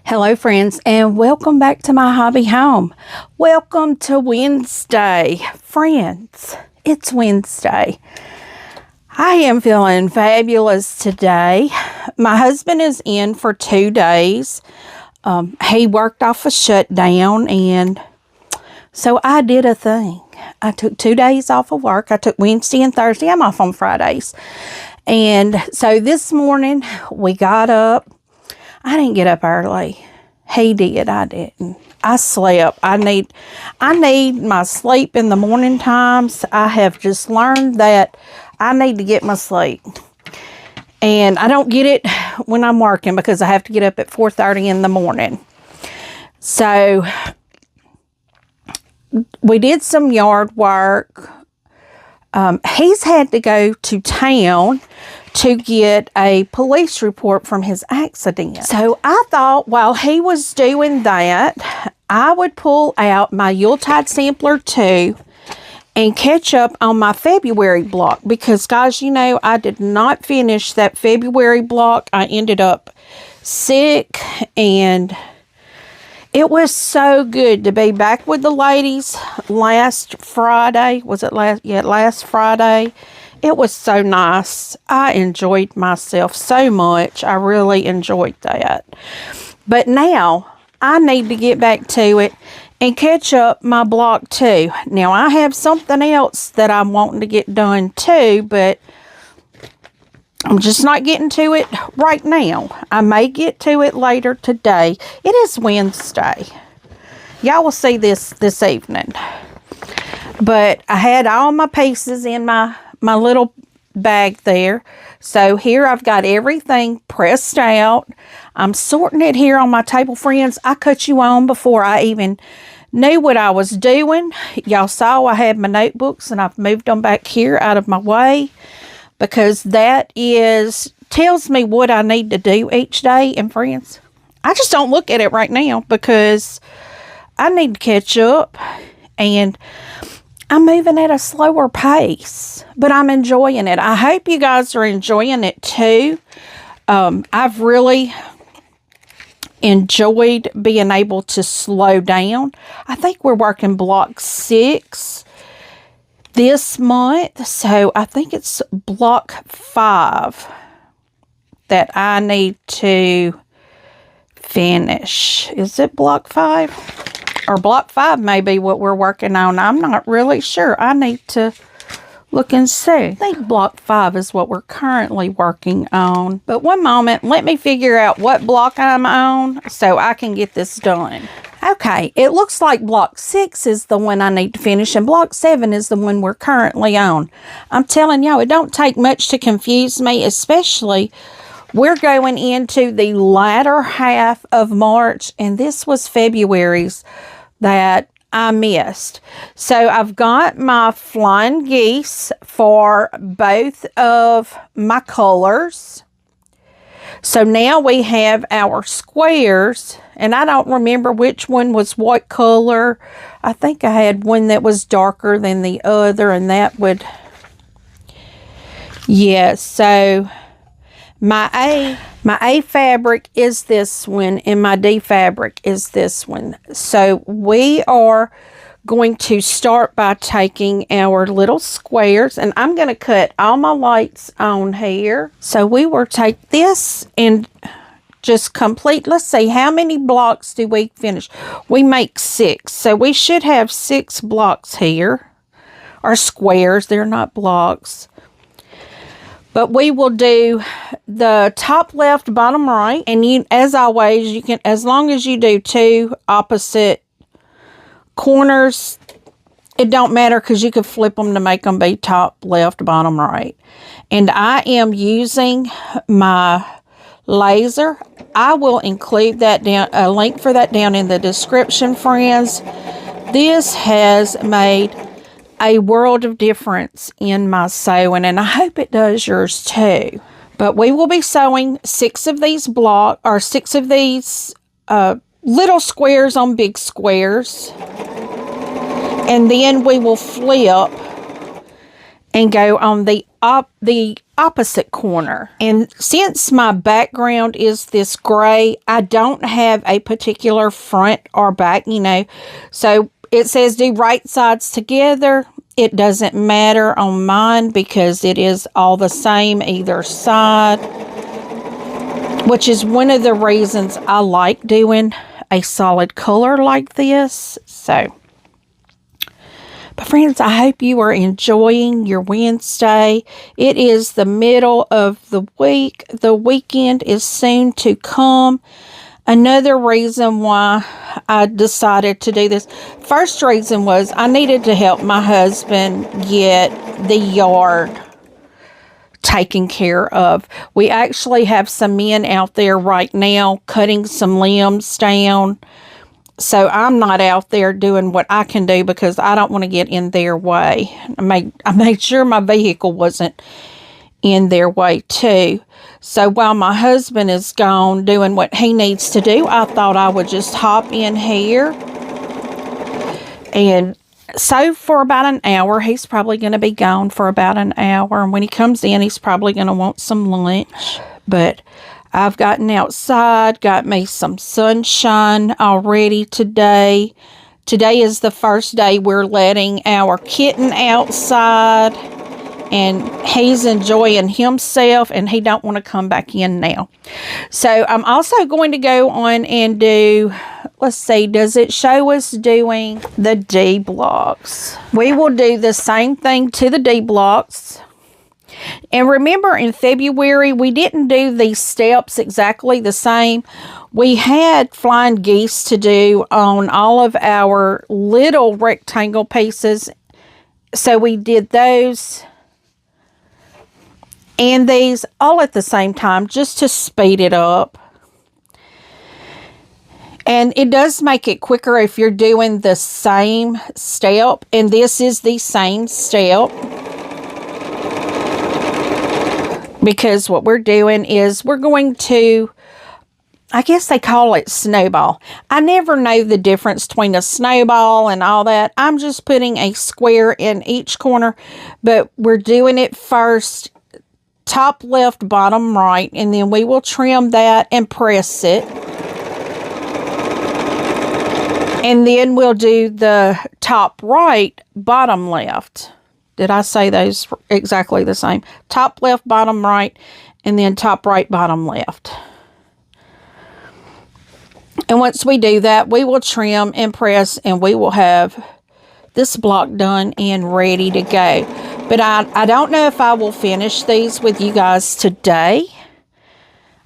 Hello friends, and welcome back to my hobby home. Welcome to Wednesday. Friends, it's Wednesday. I am feeling fabulous today. My husband is in for 2 days. He worked off a shutdown, and so I did a thing. I took 2 days off of work. I took Wednesday and Thursday. I'm off on Fridays. And so this morning we got up. I didn't get up early. He did. I didn't. I slept. I need my sleep in the morning times. I have just learned that I need to get my sleep. And I don't get it when I'm working because I have to get up at 4:30 in the morning. So we did some yard work. He's had to go to town to get a police report from his accident. So I thought while he was doing that, I would pull out my Yuletide sampler 2 and catch up on my February block. Because guys, you know, I did not finish that February block. I ended up sick, and it was so good to be back with the ladies last Friday. Was it last? Yeah, last Friday. It was so nice. I enjoyed myself so much. I really enjoyed that. But now I need to get back to it and catch up my block 2. Now I have something else that I'm wanting to get done too, but I'm just not getting to it right now. I may get to it later today. It is Wednesday. Y'all will see this evening. But I had all my pieces in my little bag there. So here I've got everything pressed out. I'm sorting it here on my table, friends. I cut you on before I even knew what I was doing. Y'all saw I had my notebooks, and I've moved them back here out of my way, because that tells me what I need to do each day. And friends, I just don't look at it right now because I need to catch up, and I'm moving at a slower pace, but I'm enjoying it. I hope you guys are enjoying it too. I've really enjoyed being able to slow down. I think we're working block 6 this month, so I think it's block 5 that I need to finish. Is it block 5? Or block 5 may be what we're working on. I'm not really sure. I need to look and see. I think block 5 is what we're currently working on. But one moment, let me figure out what block I'm on so I can get this done. Okay, it looks like block 6 is the one I need to finish, and block 7 is the one we're currently on. I'm telling y'all, it don't take much to confuse me, especially we're going into the latter half of March, and this was February's that I missed. So I've got my flying geese for both of my colors. So now we have our squares, and I don't remember which one was what color. I think I had one that was darker than the other, and that would, yeah, so my A fabric is this one, and my D fabric is this one. So we are going to start by taking our little squares, and I'm going to cut all my lights on here. So we will take this and just complete. Let's see, how many blocks do we finish? We make 6. So we should have 6 blocks here, or squares. They're not blocks. But we will do the top left, bottom right. And you, as always, you can, as long as you do 2 opposite corners, it don't matter, because you could flip them to make them be top left, bottom right. And I am using my laser. I will include that down, a link for that down in the description, friends. This has made a world of difference in my sewing, and I hope it does yours too. But we will be sewing 6 of these block, or 6 of these little squares on big squares, and then we will flip and go on the opposite corner. And since my background is this gray, I don't have a particular front or back, you know. So it says do right sides together. It doesn't matter on mine because it is all the same either side, which is one of the reasons I like doing a solid color like this. So, but friends, I hope you are enjoying your Wednesday. It is the middle of the week. The weekend is soon to come. Another reason why I decided to do this. First reason was I needed to help my husband get the yard taken care of. We actually have some men out there right now cutting some limbs down. So I'm not out there doing what I can do because I don't want to get in their way. I made sure my vehicle wasn't in their way too. So while my husband is gone doing what he needs to do, I thought I would just hop in here. And so for about an hour, he's probably going to be gone for about an hour. And when he comes in, he's probably going to want some lunch. But I've gotten outside, got me some sunshine already today. Today is the first day we're letting our kitten outside. And he's enjoying himself, and he don't want to come back in now. So I'm also going to go on and do, let's see, does it show us doing the D blocks? We will do the same thing to the D blocks. And remember in February, we didn't do these steps exactly the same. We had flying geese to do on all of our little rectangle pieces. So we did those and these all at the same time just to speed it up. And it does make it quicker if you're doing the same step. And this is the same step. Because what we're doing is we're going to, I guess they call it snowball. I never know the difference between a snowball and all that. I'm just putting a square in each corner. But we're doing it first, top left, bottom right. And then we will trim that and press it. And then we'll do the top right, bottom left. Did I say those exactly the same? Top left, bottom right, and then top right, bottom left. And once we do that, we will trim and press, and we will have this block done and ready to go. But I don't know if I will finish these with you guys today.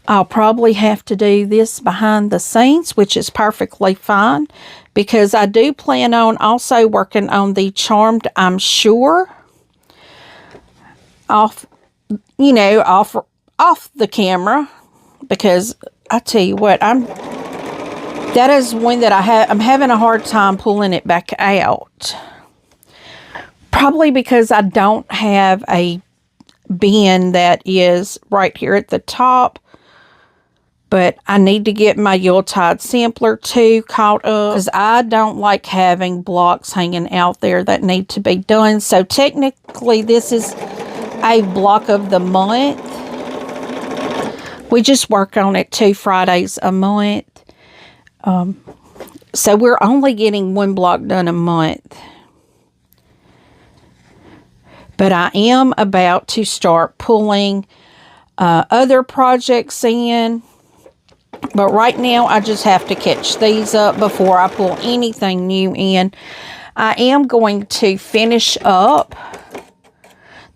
I'll probably have to do this behind the scenes, which is perfectly fine, because I do plan on also working on the charmed, I'm sure, off the camera, because I tell you what, that is one that I'm having a hard time pulling it back out. Probably because I don't have a bin that is right here at the top. But I need to get my Yuletide sampler too caught up, because I don't like having blocks hanging out there that need to be done. So technically this is a block of the month. We just work on it 2 Fridays a month. So we're only getting 1 block done a month. But I am about to start pulling other projects in. But right now, I just have to catch these up before I pull anything new in. I am going to finish up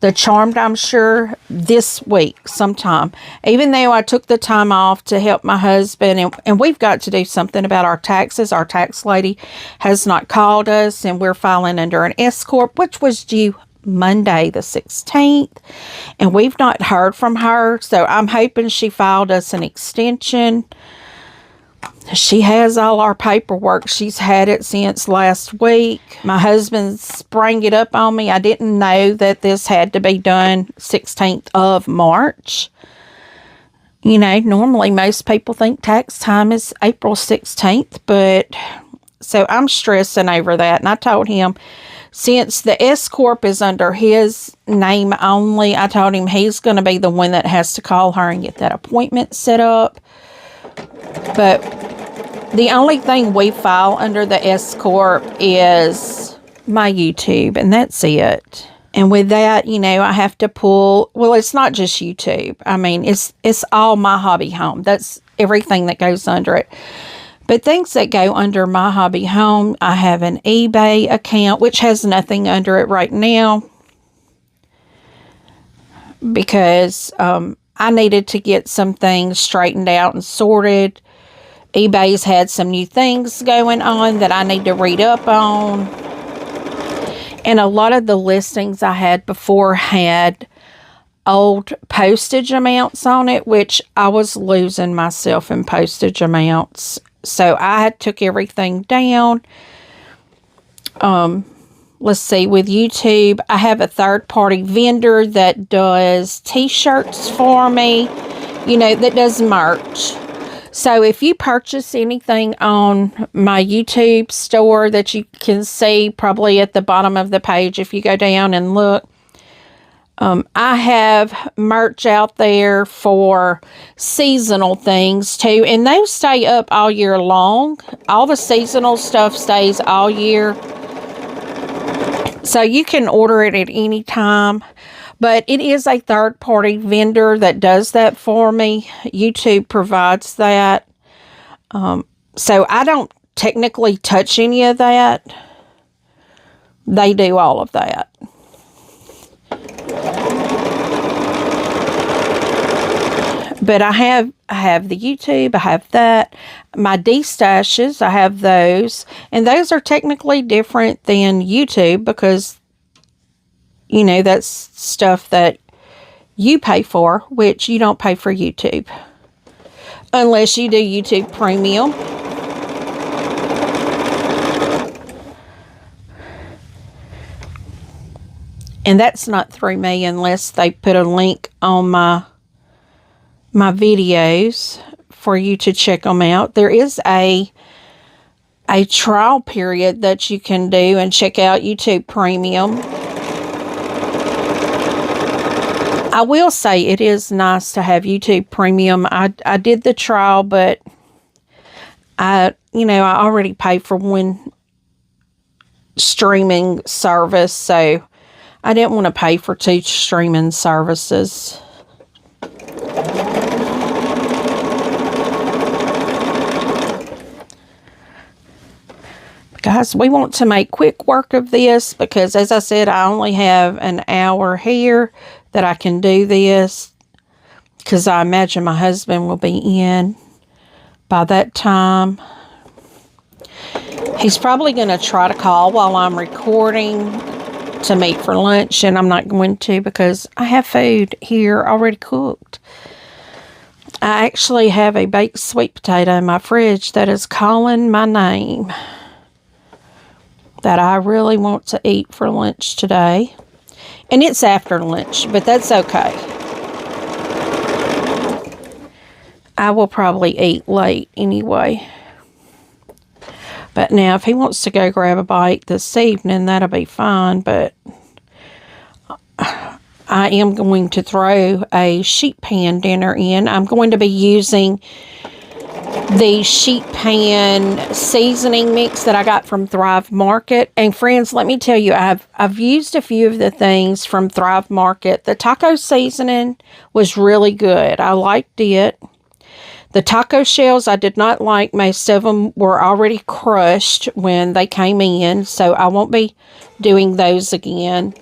the charmed, I'm sure, this week sometime. Even though I took the time off to help my husband, and we've got to do something about our taxes. Our tax lady has not called us, and we're filing under an S Corp, which was due Monday the 16th, and we've not heard from her, so I'm hoping she filed us an extension. She has all our paperwork. She's had it since last week. My husband sprang it up on me. I didn't know that this had to be done 16th of March. You know, normally most people think tax time is April 16th, but so I'm stressing over that, and I told him, since the S Corp is under his name only, I told him he's going to be the one that has to call her and get that appointment set up. But the only thing we file under the S Corp is my YouTube, and that's it. And with that, you know, I have to pull, well, it's not just YouTube. I mean, it's all My Hobby Home. That's everything that goes under it. But things that go under My Hobby Home, I have an eBay account, which has nothing under it right now, because I needed to get some things straightened out and sorted. eBay's had some new things going on that I need to read up on. And a lot of the listings I had before had old postage amounts on it, which I was losing myself in postage amounts. So I took everything down. Let's see, with YouTube, I have a third-party vendor that does t-shirts for me, you know, that does merch. So if you purchase anything on my YouTube store that you can see probably at the bottom of the page if you go down and look, I have merch out there for seasonal things too, and those stay up all year long. All the seasonal stuff stays all year, so you can order it at any time. But it is a third-party vendor that does that for me. YouTube provides that. So I don't technically touch any of that. They do all of that. But I have the YouTube, I have that. My D-stashes, I have those. And those are technically different than YouTube because, you know, that's stuff that you pay for, which you don't pay for YouTube. Unless you do YouTube Premium. And that's not through me unless they put a link on my videos for you to check them out. There is a trial period that you can do and check out YouTube Premium. I will say it is nice to have YouTube Premium. I did the trial, but I already pay for one streaming service, so I didn't want to pay for 2 streaming services. Guys, we want to make quick work of this because, as I said, I only have an hour here that I can do this, because I imagine my husband will be in by that time. He's probably going to try to call while I'm recording to meet for lunch, and I'm not going to because I have food here already cooked. I actually have a baked sweet potato in my fridge that is calling my name that I really want to eat for lunch today. And it's after lunch, but that's okay. I will probably eat late anyway. But now, if he wants to go grab a bite this evening, that'll be fine. But I am going to throw a sheet pan dinner in. I'm going to be using the sheet pan seasoning mix that I got from Thrive Market. And friends, let me tell you, I've used a few of the things from Thrive Market. The taco seasoning was really good. I liked it. The taco shells I did not like. Most of them were already crushed when they came in, so I won't be doing those again.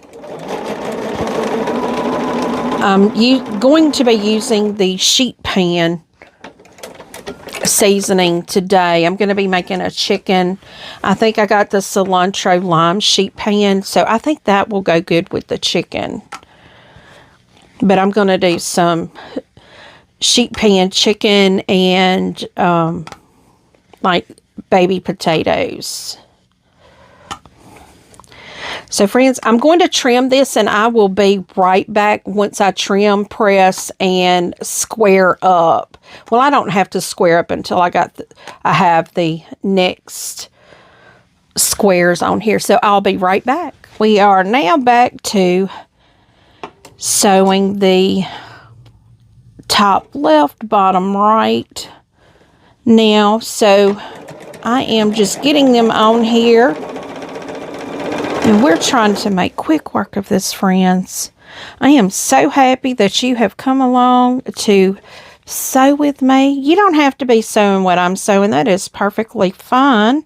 I'm going to be using the sheet pan seasoning today. I'm going to be making a chicken. I think I got the cilantro lime sheet pan, so I think that will go good with the chicken. But I'm going to do some sheet pan chicken and like baby potatoes. So friends, I'm going to trim this and I will be right back once I trim, press, and square up. Well, I don't have to square up until I have the next squares on here. So I'll be right back. We are now back to sewing the top left, bottom right now. So I am just getting them on here. And we're trying to make quick work of this, friends. I am so happy that you have come along to sew with me. You don't have to be sewing what I'm sewing. That is perfectly fine.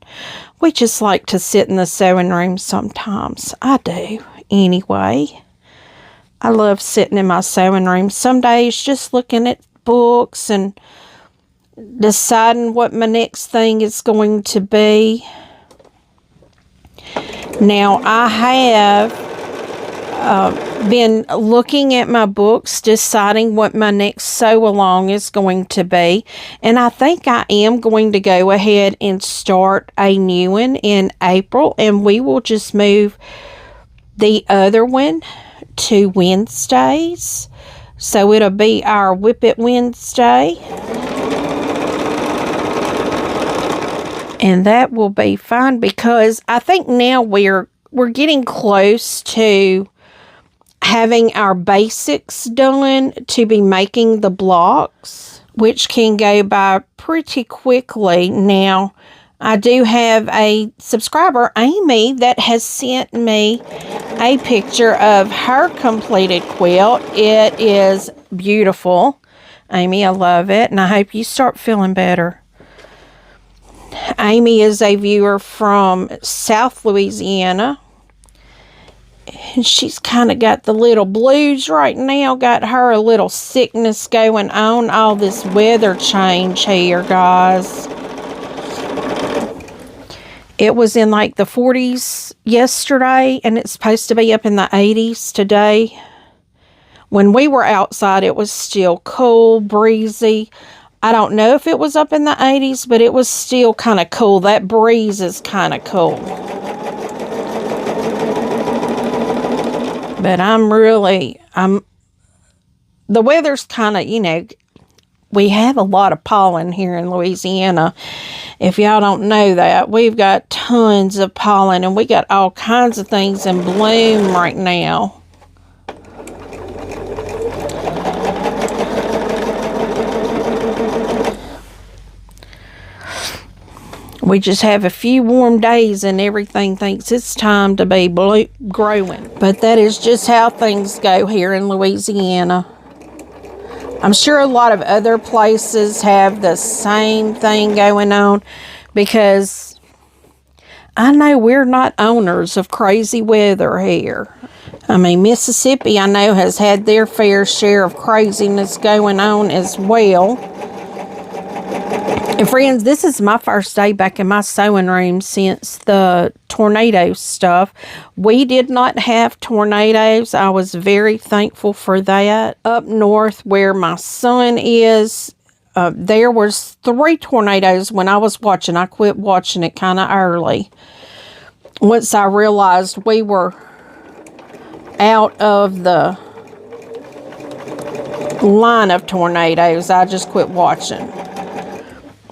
We just like to sit in the sewing room sometimes. I do, anyway. I love sitting in my sewing room. Some days just looking at books and deciding what my next thing is going to be. Now, I have been looking at my books, deciding what my next sew along is going to be. And I think I am going to go ahead and start a new one in April. And we will just move the other one to Wednesdays. So it'll be our Whip It Wednesday. And that will be fine because I think now we're getting close to having our basics done to be making the blocks, which can go by pretty quickly. Now, I do have a subscriber, Amy, that has sent me a picture of her completed quilt. It is beautiful. Amy, I love it, and I hope you start feeling better. Amy is a viewer from South Louisiana. And she's kind of got the little blues right now. Got her a little sickness going on. All this weather change here, guys. It was in like the 40s yesterday. And it's supposed to be up in the 80s today. When we were outside, it was still cool, breezy. I don't know if it was up in the 80s, but it was still kind of cool. That breeze is kind of cool. But the weather's kind of, you know, we have a lot of pollen here in Louisiana. If y'all don't know that, we've got tons of pollen and we got all kinds of things in bloom right now. We just have a few warm days and everything thinks it's time to be growing. But that is just how things go here in Louisiana. I'm sure a lot of other places have the same thing going on because I know we're not owners of crazy weather here. I mean, Mississippi, I know, has had their fair share of craziness going on as well. And friends, this is my first day back in my sewing room since the tornado stuff. We did not have tornadoes. I was very thankful for that. Up north where my son is, there was 3 tornadoes when I was watching. I quit watching it kind of early. Once I realized we were out of the line of tornadoes, I just quit watching.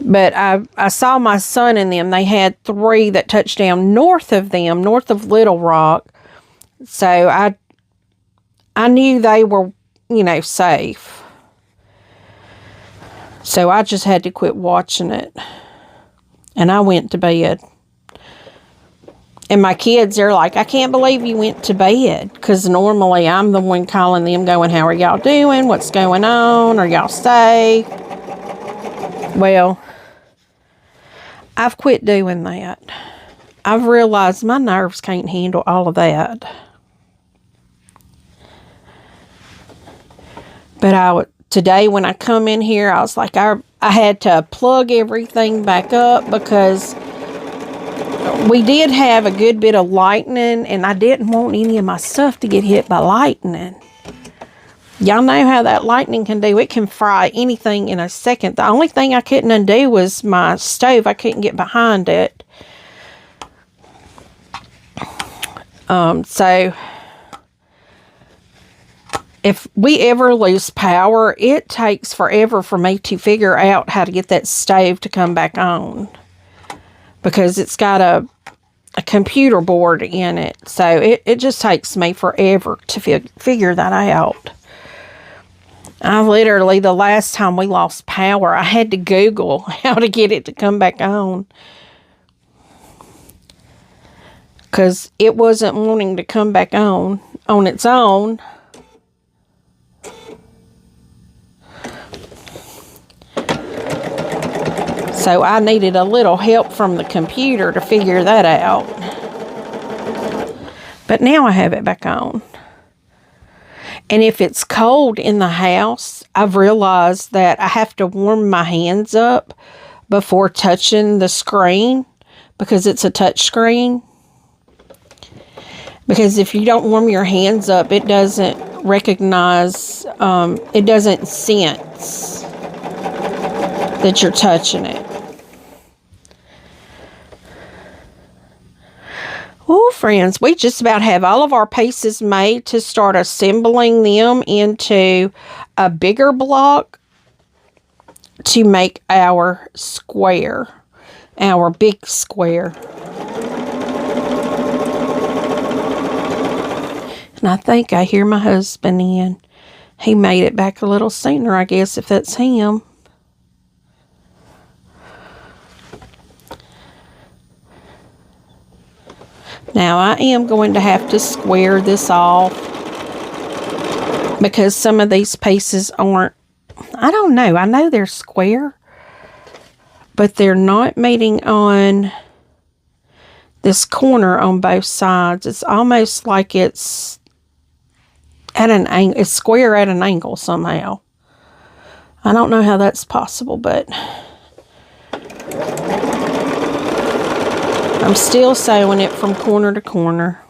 But I saw my son in them. They had 3 that touched down north of them, north of Little Rock. So I knew they were, you know, safe. So I just had to quit watching it. And I went to bed. And my kids are like, I can't believe you went to bed. Because normally I'm the one calling them going, how are y'all doing? What's going on? Are y'all safe? Well, I've quit doing that. I've realized my nerves can't handle all of that. But today when I come in here, I was like, I had to plug everything back up because we did have a good bit of lightning and I didn't want any of my stuff to get hit by lightning. Y'all know how that lightning can do. It can fry anything in a second. The only thing I couldn't undo was my stove. I couldn't get behind it. So if we ever lose power, it takes forever for me to figure out how to get that stove to come back on. Because it's got a a computer board in it. So it just takes me forever to figure that out. I literally, the last time we lost power, I had to Google how to get it to come back on. Because it wasn't wanting to come back on its own. So I needed a little help from the computer to figure that out. But now I have it back on. And if it's cold in the house, I've realized that I have to warm my hands up before touching the screen because it's a touch screen. Because if you don't warm your hands up, it doesn't recognize, it doesn't sense that you're touching it. Oh, friends, we just about have all of our pieces made to start assembling them into a bigger block to make our square, our big square. And I think I hear my husband in. He made it back a little sooner, I guess, if that's him. Now, I am going to have to square this off because some of these pieces aren't, I don't know. I know they're square, but they're not meeting on this corner on both sides. It's almost like it's at an angle. It's square at an angle somehow. I don't know how that's possible, but I'm still sewing it from corner to corner.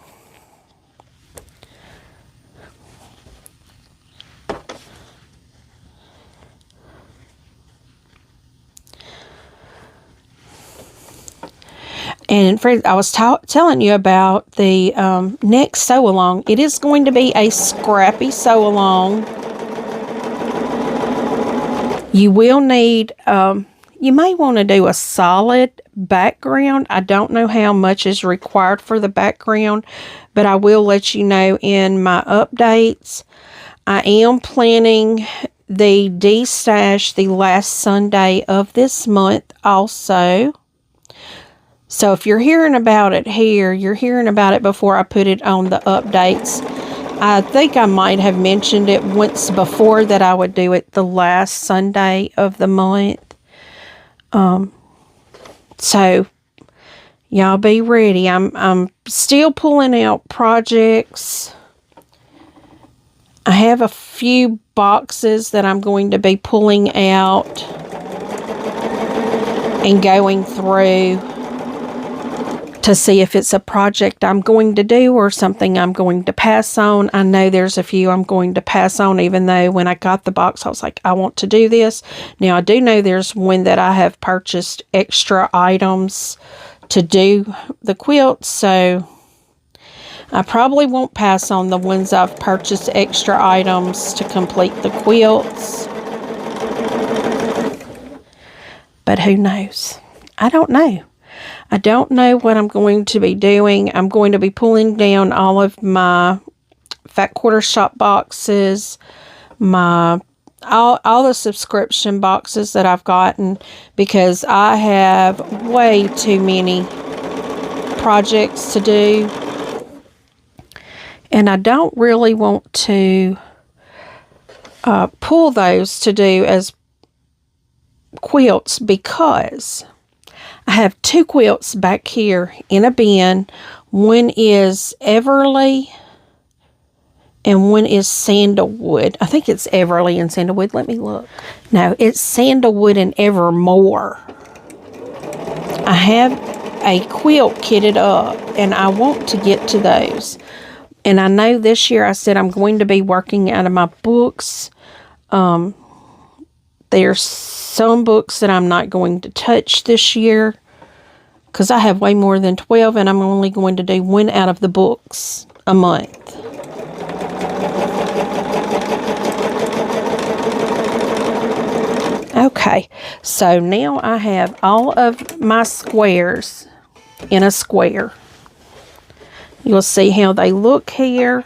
And friends, I was telling you about the next sew along. It is going to be a scrappy sew along. You will need, you may want to do a solid background. I don't know how much is required for the background, but I will let you know in my updates. I am planning the D-Stash the last Sunday of this month also. So if you're hearing about it here, you're hearing about it before I put it on the updates. I think I might have mentioned it once before that I would do it the last Sunday of the month. So y'all be ready. I'm still pulling out projects. I have a few boxes that I'm going to be pulling out and going through to see if it's a project I'm going to do or something I'm going to pass on. I know there's a few I'm going to pass on, even though when I got the box, I was like, I want to do this. Now, I do know there's one that I have purchased extra items to do the quilts, so I probably won't pass on the ones I've purchased extra items to complete the quilts. But who knows? I don't know. I don't know what I'm going to be doing. I'm going to be pulling down all of my Fat Quarter Shop boxes, all the subscription boxes that I've gotten, because I have way too many projects to do. And I don't really want to pull those to do as quilts because I have two quilts back here in a bin. One is Everly and one is Sandalwood. I think it's Everly and Sandalwood. Let me look. No, it's Sandalwood and Evermore. I have a quilt kitted up and I want to get to those. And I know this year I said I'm going to be working out of my books. There's some books that I'm not going to touch this year because I have way more than 12 and I'm only going to do one out of the books a month. Okay, so now I have all of my squares in a square. You'll see how they look here.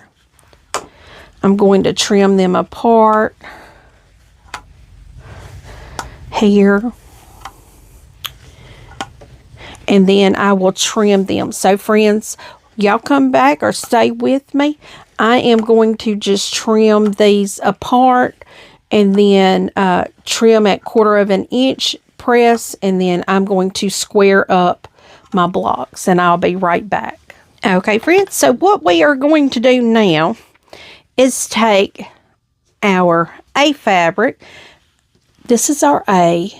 I'm going to trim them apart here. And then I will trim them. So friends, y'all come back or stay with me. I am going to just trim these apart and then trim at 1/4 inch press, and then I'm going to square up my blocks, and I'll be right back. Okay friends, so what we are going to do now is take our A fabric. This is our A.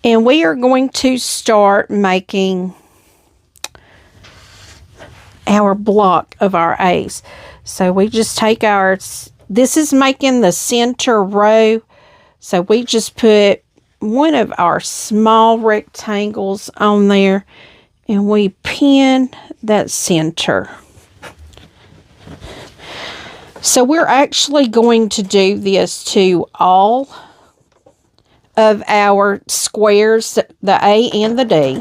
And we are going to start making our block of our A's. So we just take this is making the center row. So we just put one of our small rectangles on there and we pin that center. So we're actually going to do this to all of our squares, the A and the D.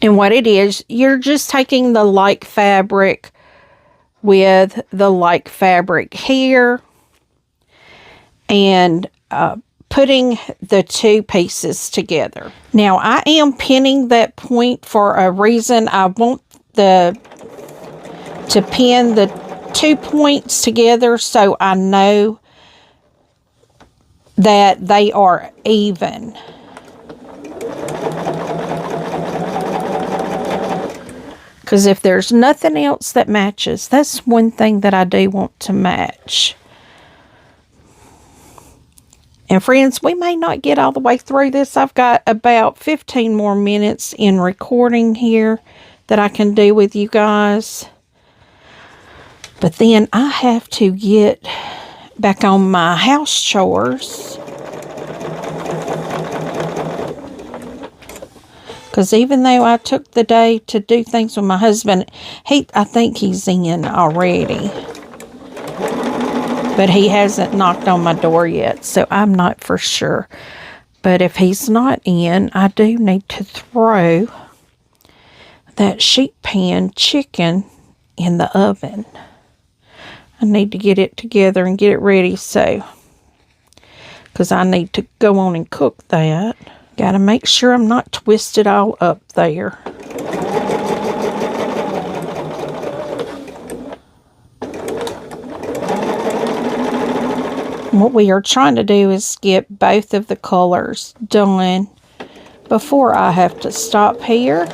And what it is, you're just taking the like fabric with the like fabric here and putting the two pieces together. Now I am pinning that point for a reason. I want to pin the 2 points together so I know that they are even. Because if there's nothing else that matches, that's one thing that I do want to match. And friends, we may not get all the way through this. I've got about 15 more minutes in recording here that I can do with you guys. But then I have to get back on my house chores. Because even though I took the day to do things with my husband, I think he's in already. But he hasn't knocked on my door yet, so I'm not for sure. But if he's not in, I do need to throw that sheet pan chicken in the oven. I need to get it together and get it ready, so because I need to go on and cook that. Got to make sure I'm not twisted all up there. What we are trying to do is get both of the colors done before I have to stop here.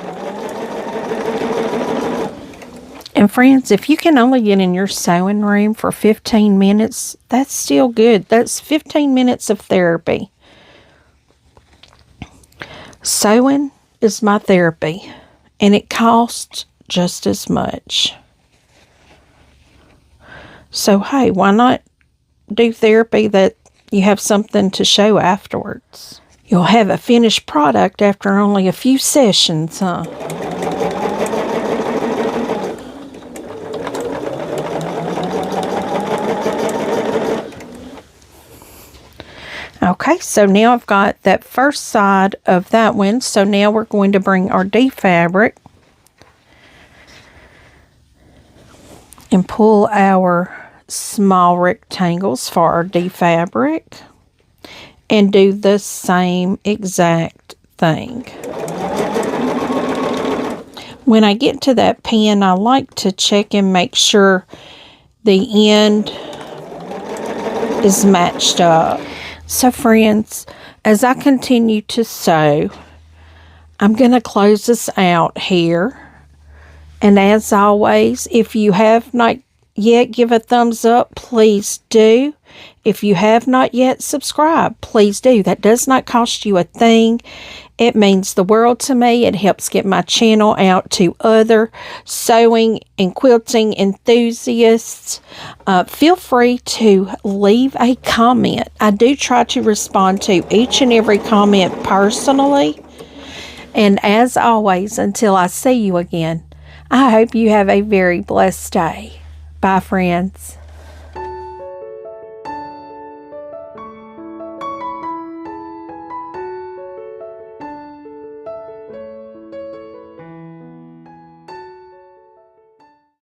And friends, if you can only get in your sewing room for 15 minutes, that's still good. That's 15 minutes of therapy. Sewing is my therapy, and it costs just as much. So, hey, why not do therapy that you have something to show afterwards? You'll have a finished product after only a few sessions, huh? Okay, so now I've got that first side of that one. So now we're going to bring our D fabric and pull our small rectangles for our D fabric and do the same exact thing. When I get to that pin, I like to check and make sure the end is matched up. So friends, as I continue to sew, I'm going to close this out here. And as always, if you have not yet give a thumbs up, please do. If you have not yet subscribed, please do. That does not cost you a thing. It means the world to me. It helps get my channel out to other sewing and quilting enthusiasts. Feel free to leave a comment. I do try to respond to each and every comment personally. And as always, until I see you again, I hope you have a very blessed day. Bye, friends.